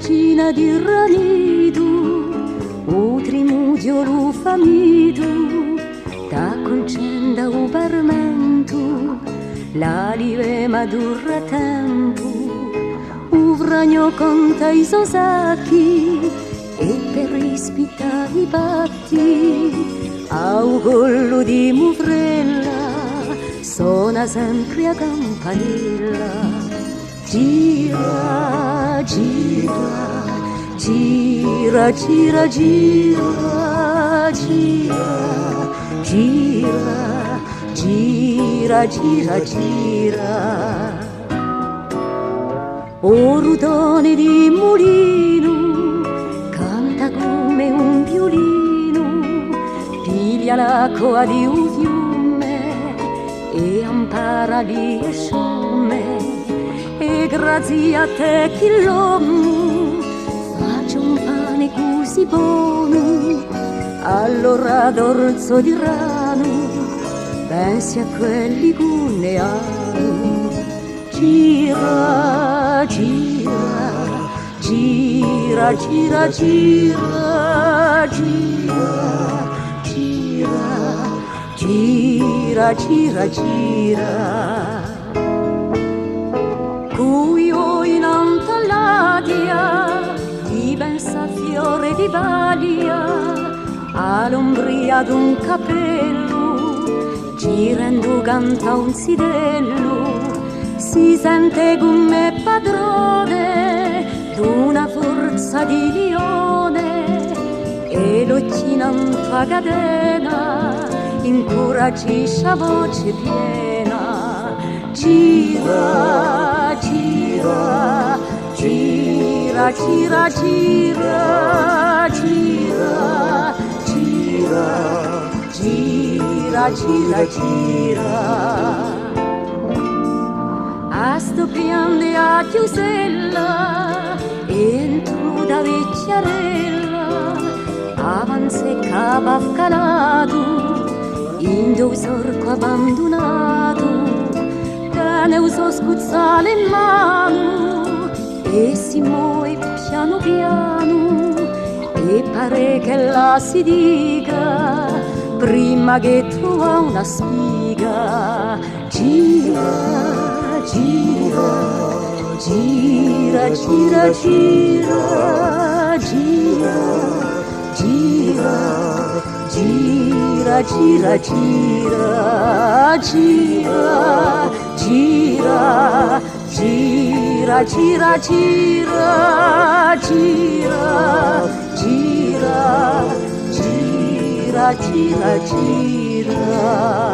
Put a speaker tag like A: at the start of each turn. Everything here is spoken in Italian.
A: decina di ranitu, o trimudio lo famitu, ta concenda o parmentu, la live madurra tempo, o vragno conta i sosacchi, e per rispitare i patti, a un collo di muvrella, suona sempre a campanella. Gira, gira, gira, gira, gira, gira, gira, gira, gira, gira. O rutone di mulino canta come un violino, piglia l'acqua di un fiume e ampara lì e sciume. E grazie a te che l'uomo faccio un pane così buono, allora d'orzo di rano pensi a quelli che ne hanno. Gira, gira, gira, gira, gira, gira, gira, gira, gira, gira. Cui ho in antaladia di bensa fiore di balia, all'ombria d'un capello, girando canta un sidello, si sente come padrone d'una forza di lione, e l'occinanta tua catena incoraggisce a voce piena. Gira, gira, gira, gira, gira, gira, gira, gira, gira, gira. A sto piande a chiusella entro da vecchiarella, avanze cava affcanato in do sorco abbandonato, ne uso scuzzale in mano e si muove piano piano, e pare che la si dica prima che trova una spiga. Gira, gira, gira, gira, gira, gira, gira, gira, gira, gira, gira, gira, gira, gira, gira, gira, gira, gira, gira, gira.